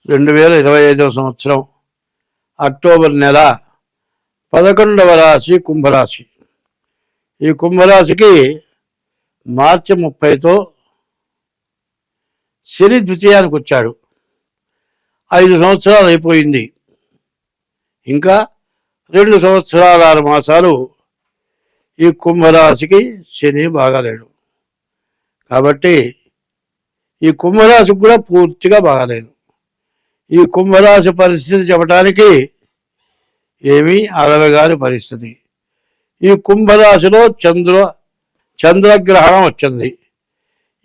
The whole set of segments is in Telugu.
2025 సంవత్సరం అక్టోబర్ నెల 11వ రాశి కుంభరాశి. ఈ కుంభరాశికి మార్చి 30తో శని ద్వితీయానికి వచ్చాడు. 5 సంవత్సరాలు అయిపోయింది. ఇంకా 2 సంవత్సరాల 6 మాసాలు ఈ కుంభరాశికి శని బాగాలేడు. కాబట్టి ఈ కుంభరాశికి కూడా పూర్తిగా బాగాలేదు. ఈ కుంభరాశి పరిస్థితి చెప్పడానికి ఏమీ అలవగాని పరిస్థితి. ఈ కుంభరాశిలో చంద్రగ్రహణం వచ్చింది.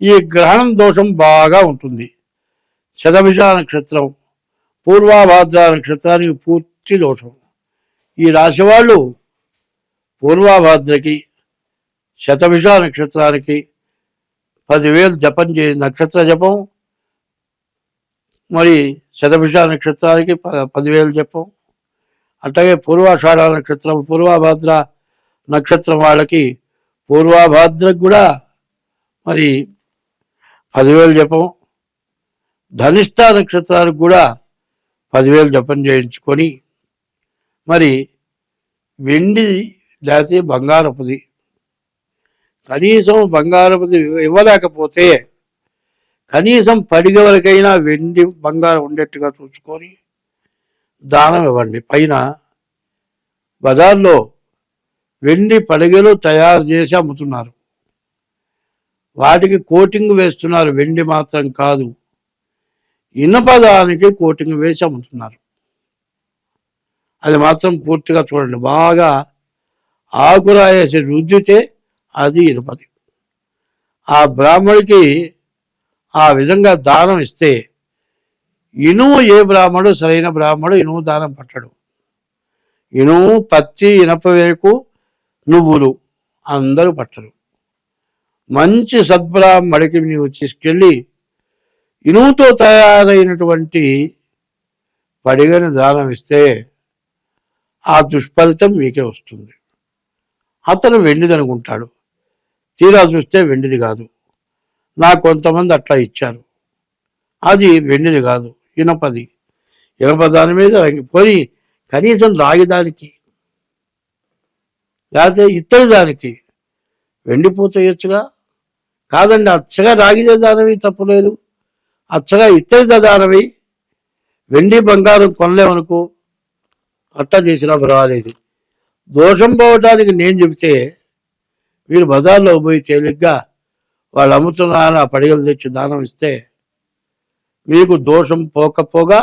ఈ గ్రహణం దోషం బాగా ఉంటుంది. శతభిష నక్షత్రం, పూర్వాభాద్ర నక్షత్రానికి పూర్తి దోషం. ఈ రాశి వాళ్ళు పూర్వాభాద్రకి, శతభిష నక్షత్రానికి 10,000 జపం నక్షత్ర జపం, మరి శతభిష నక్షత్రానికి 10,000 జపం. అట్లాగే పూర్వాషాఢ నక్షత్రం, పూర్వాభాద్ర నక్షత్రం వాళ్ళకి పూర్వాభాద్రకు కూడా మరి 10,000 జపం, ధనిష్ట నక్షత్రానికి కూడా 10,000 జపం చేయించుకొని మరి వెండి లేకపోతే బంగారపుది, కనీసం బంగారపుది ఇవ్వలేకపోతే కనీసం పడిగ వరకైనా వెండి బంగారం ఉండేట్టుగా చూసుకొని దానం ఇవ్వండి. పైన బజార్లో వెండి పడిగలు తయారు చేసి అమ్ముతున్నారు. వాటికి కోటింగ్ వేస్తున్నారు, వెండి మాత్రం కాదు, ఇనపదానికి కోటింగ్ వేసి అమ్ముతున్నారు. అది మాత్రం పూర్తిగా చూడండి. బాగా ఆకురాయేసి రుద్దితే అది ఇనుపది. ఆ బ్రాహ్మడికి ఆ విధంగా దానం ఇస్తే, ఇనుము ఏ బ్రాహ్మడు సరైన బ్రాహ్మడు ఇనుము దానం పట్టడు. ఇనుము, పత్తి, ఇనపవేకు, నువ్వులు అందరూ పట్టరు. మంచి సద్బ్రాహ్మడికి నీవు తీసుకెళ్ళి ఇనుముతో తయారైనటువంటి పడిగని దానం ఇస్తే ఆ దుష్ఫలితం మీకే వస్తుంది. అతను వెండిది అనుకుంటాడు, తీరా చూస్తే వెండిది కాదు. నాకు కొంతమంది అట్లా ఇచ్చారు, అది వెండిది కాదు, ఇనపది. ఇనప దాని మీద పోయి కనీసం రాగిదానికి లేకపోతే ఇత్తడి దానికి వెండిపోతేయచ్చుగా. కాదండి, అచ్చగా రాగిదే దానవి తప్పులేదు, అచ్చగా ఇత్తడి దానవి వెండి బంగారం కొనలేమనుకో, అట్టా చేసినా పర్వాలేదు. దోషం పోవటానికి నేను చెబితే మీరు బజార్లో పోయి తేలిగ్గా వాళ్ళు అమ్ముతున్నారని ఆ పడిగలు తెచ్చి దానం ఇస్తే మీకు దోషం పోకపోగా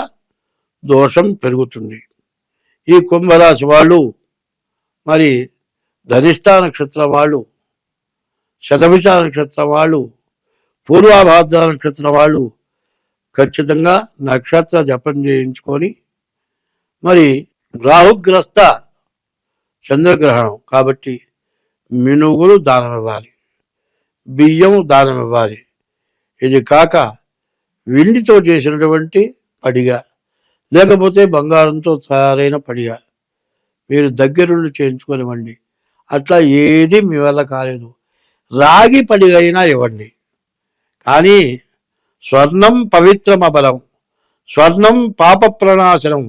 దోషం పెరుగుతుంది. ఈ కుంభరాశి వాళ్ళు, మరి ధనిష్ట నక్షత్రం వాళ్ళు, శతభిష నక్షత్రం వాళ్ళు, పూర్వాభాద్ర నక్షత్రం వాళ్ళు ఖచ్చితంగా నక్షత్ర జపం చేయించుకొని, మరి రాహుగ్రస్త చంద్రగ్రహణం కాబట్టి మినుగులు దానం ఇవ్వాలి, బియ్యం దానం ఇవ్వాలి. ఇది కాక వెండితో చేసినటువంటి పడిగ, లేకపోతే బంగారంతో తయారైన పడిగ మీరు దగ్గరుండి చేయించుకొనివ్వండి. అట్లా ఏది మీ వల్ల కాలేదు, రాగి పడిగైనా ఇవ్వండి. కానీ స్వర్ణం పవిత్రమబలం, స్వర్ణం పాప ప్రణాశనం,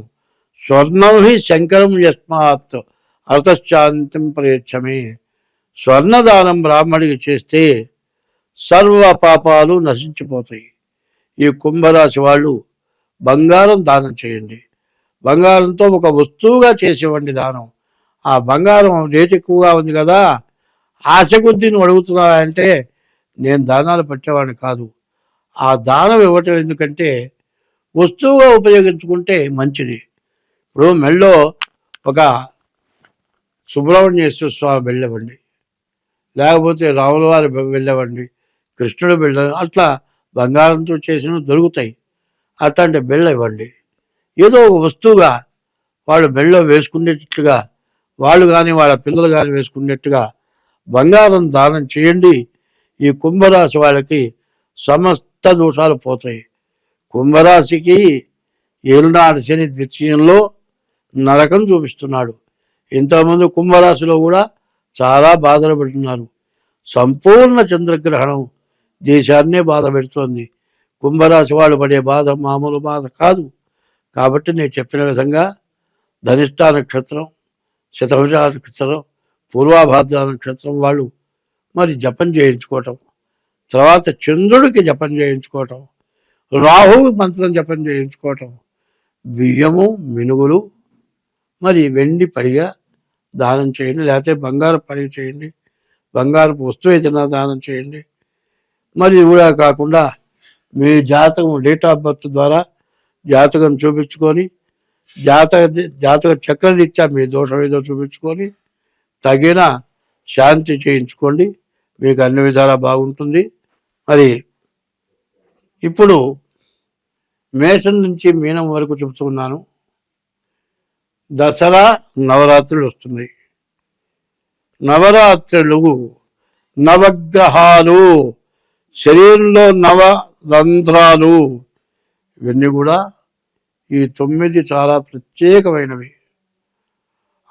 స్వర్ణం హి శంకరం యస్మాత్ అర్థశాంతిం ప్రయచ్చమే. స్వర్ణదానం బ్రాహ్మడికి చేస్తే సర్వ పాపాలు నశించిపోతాయి. ఈ కుంభరాశి వాళ్ళు బంగారం దానం చేయండి. బంగారంతో ఒక వస్తువుగా చేసేవండి దానం. ఆ బంగారం రేటు ఎక్కువగా ఉంది కదా, ఆశ కొద్దీ నువ్వు అడుగుతున్నావంటే నేను దానాలు పెట్టేవాడిని కాదు. ఆ దానం ఇవ్వటం ఎందుకంటే వస్తువుగా ఉపయోగించుకుంటే మంచిది. ఇప్పుడు మెళ్ళో ఒక సుబ్రహ్మణ్యేశ్వర స్వామి వెళ్ళవండి, లేకపోతే రాముల వారి వెళ్ళవండి, కృష్ణుడు బిళ్ళ, అట్లా బంగారంతో చేసినవి దొరుకుతాయి. అట్లాంటి బిళ్ళ ఇవ్వండి. ఏదో ఒక వస్తువుగా వాళ్ళు బిళ్ళ వేసుకునేటట్లుగా, వాళ్ళు కానీ వాళ్ళ పిల్లలు కానీ వేసుకునేట్టుగా బంగారం దానం చేయండి. ఈ కుంభరాశి వాళ్ళకి సమస్త దోషాలు పోతాయి. కుంభరాశికి ఏలునాడు శని ద్వితీయంలో నరకం చూపిస్తున్నాడు. ఇంతకుముందు కుంభరాశిలో కూడా చాలా బాధలు పెడుతున్నారు. సంపూర్ణ చంద్రగ్రహణం దేశాన్నే బాధ పెడుతోంది. కుంభరాశి వాళ్ళు పడే బాధ మామూలు బాధ కాదు. కాబట్టి నేను చెప్పిన విధంగా ధనిష్ఠా నక్షత్రం, శతభిష నక్షత్రం, పూర్వాభాద్ర నక్షత్రం వాళ్ళు మరి జపం చేయించుకోవటం, తర్వాత చంద్రుడికి జపం చేయించుకోవటం, రాహువు మంత్రం జపం చేయించుకోవటం, బియ్యము మినుగులు మరి వెండి పడిగా దానం చేయండి, లేకపోతే బంగారు పడిగ చేయండి, బంగారపు వస్తువు ఏదైనా దానం చేయండి. మరి కూడా కాకుండా మీ జాతకం డేట్ ఆఫ్ బర్త్ ద్వారా జాతకం చూపించుకొని జాతక చక్రరీత్యా మీ దోషం ఏదో చూపించుకొని తగిన శాంతి చేయించుకోండి, మీకు అన్ని విధాలా బాగుంటుంది. మరి ఇప్పుడు మేషం నుంచి మీనం వరకు చెబుతున్నాను. దసరా నవరాత్రులు వస్తున్నాయి. నవరాత్రులు నవగ్రహాలు, శరీరంలో నవ రంధ్రాలు, ఇవన్నీ కూడా ఈ 9 చాలా ప్రత్యేకమైనవి.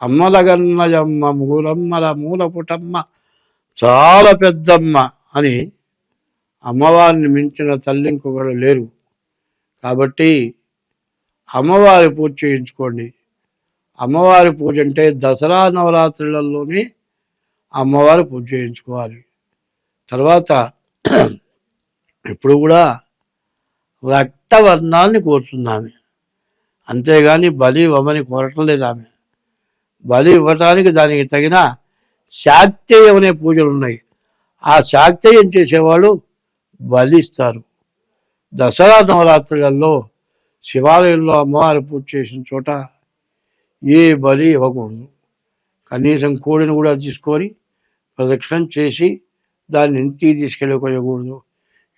అమ్మలగన్నయమ్మ మూలమ్మల మూలపుటమ్మ చాలా పెద్దమ్మ అని అమ్మవారిని మించిన తల్లి ఇంకొకరు లేరు. కాబట్టి అమ్మవారి పూజ చేయించుకోండి. అమ్మవారి పూజ అంటే దసరా నవరాత్రులలోనే అమ్మవారి పూజ చేయించుకోవాలి. తర్వాత ఇప్పుడు కూడా రక్తవర్ణాన్ని కోరుతుంది. అంతేగాని బలి ఇవ్వమని కోరటం లేదు ఆమె. బలి ఇవ్వటానికి దానికి తగిన శాక్తేయం అనే పూజలు ఉన్నాయి. ఆ శాక్తేయం చేసేవాళ్ళు బలి ఇస్తారు. దసరా నవరాత్రులలో శివాలయంలో అమ్మవారి పూజ చేసిన చోట ఏ బలి ఇవ్వకూడదు. కనీసం కోడిని కూడా తీసుకొని ప్రదక్షిణం చేసి దాన్ని ఇంటికి తీసుకెళ్ళకూడదు.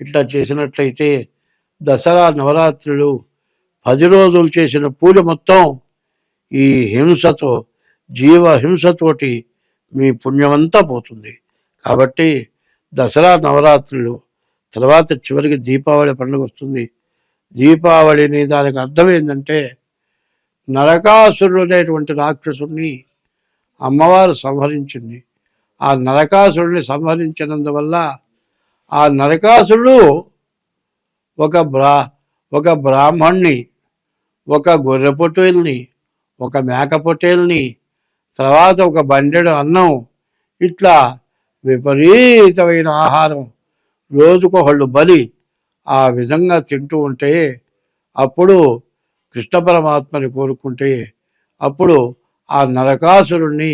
ఇట్లా చేసినట్లయితే దసరా నవరాత్రులు 10 రోజులు చేసిన పూజ మొత్తం ఈ హింసతో, జీవ హింసతోటి మీ పుణ్యమంతా పోతుంది. కాబట్టి దసరా నవరాత్రులు తర్వాత చివరికి దీపావళి పండుగ వస్తుంది. దీపావళిని దానికి అర్థం ఏంటంటే నరకాసురుడు అనేటువంటి రాక్షసుని అమ్మవారు సంహరించింది. ఆ నరకాసురుడిని సంహరించినందువల్ల ఆ నరకాసురుడు ఒక బ్రాహ్మణ్ణి, ఒక గొర్రె పొట్టేల్ని, ఒక మేక పొట్టేల్ని, తర్వాత ఒక బండెడు అన్నం, ఇట్లా విపరీతమైన ఆహారం రోజుకొకళ్ళు బలి ఆ విధంగా తింటూ ఉంటే అప్పుడు కృష్ణ పరమాత్మని కోరుకుంటే అప్పుడు ఆ నరకాసురుణ్ణి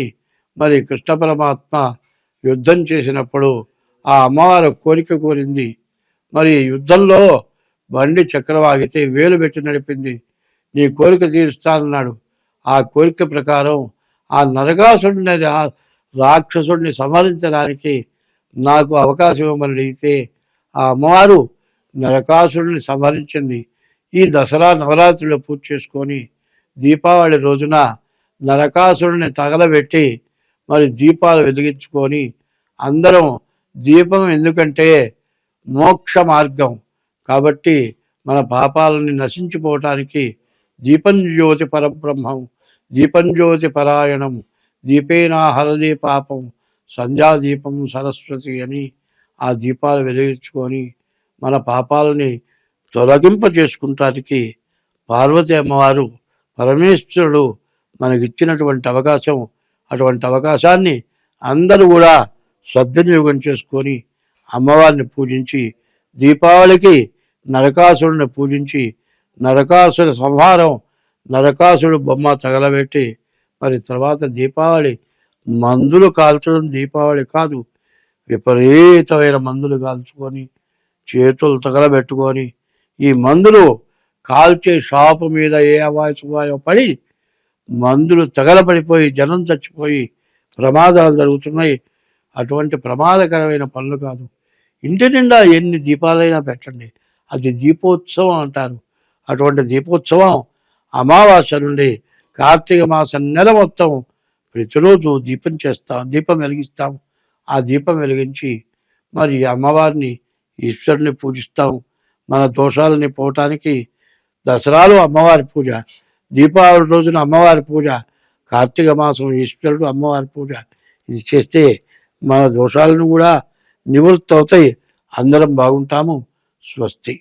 మరి కృష్ణ పరమాత్మ యుద్ధం చేసినప్పుడు ఆ అమ్మవారు కోరిక కోరింది. మరి యుద్ధంలో బండి చక్రవాగితే వేలు పెట్టి నడిపింది. నీ కోరిక తీరుస్తానన్నాడు. ఆ కోరిక ప్రకారం ఆ నరకాసురుడిని రాక్షసుడిని సంహరించడానికి నాకు అవకాశం ఇవ్వమని అడిగితే ఆ అమ్మవారు నరకాసురుడిని సంహరించింది. ఈ దసరా నవరాత్రులు పూజ చేసుకొని దీపావళి రోజున నరకాసురుడిని తగలబెట్టి మరి దీపాలు వెలిగించుకొని అందరం దీపం ఎందుకంటే మోక్ష మార్గం కాబట్టి మన పాపాలని నశించిపోవటానికి దీపం జ్యోతి పరబ్రహ్మం, దీపం జ్యోతి పరాయణం, దీపేనా హరదే పాపం, సంధ్యాదీపం సరస్వతి అని ఆ దీపాలు వెలిగించుకొని మన పాపాలని తొలగింప చేసుకుంటానికి పార్వతి అమ్మవారు పరమేశ్వరుడు మనకిచ్చినటువంటి అవకాశం. అటువంటి అవకాశాన్ని అందరూ కూడా సద్వినియోగం చేసుకొని అమ్మవారిని పూజించి దీపావళికి నరకాసురుడిని పూజించి నరకాసుర సంహారం, నరకాసుడు బొమ్మ తగలబెట్టి మరి తర్వాత దీపావళి మందులు కాల్చడం దీపావళి కాదు, విపరీతమైన మందులు కాల్చుకొని చేతులు తగలబెట్టుకొని ఈ మందులు కాల్చే షాపు మీద ఏ అవాయో పడి మందులు తగలబడిపోయి జనం చచ్చిపోయి ప్రమాదాలు జరుగుతున్నాయి. అటువంటి ప్రమాదకరమైన పనులు కాదు. ఇంటి నిండా ఎన్ని దీపాలైనా పెట్టండి, అది దీపోత్సవం అంటారు. అటువంటి దీపోత్సవం అమావాస్య నుండి కార్తీక మాసం నెల మొత్తం ప్రతిరోజు దీపం వెలిగిస్తాం. ఆ దీపం వెలిగించి మరి అమ్మవారిని ఈశ్వరుని పూజిస్తాం. మన దోషాలని పోవటానికి దసరాలో అమ్మవారి పూజ, దీపావళి రోజున అమ్మవారి పూజ, కార్తీక మాసం ఈశ్వరుడు అమ్మవారి పూజ, ఇది చేస్తే మన దోషాలను కూడా నివృత్తి అవుతాయి. అందరం బాగుంటాము. స్వస్తి.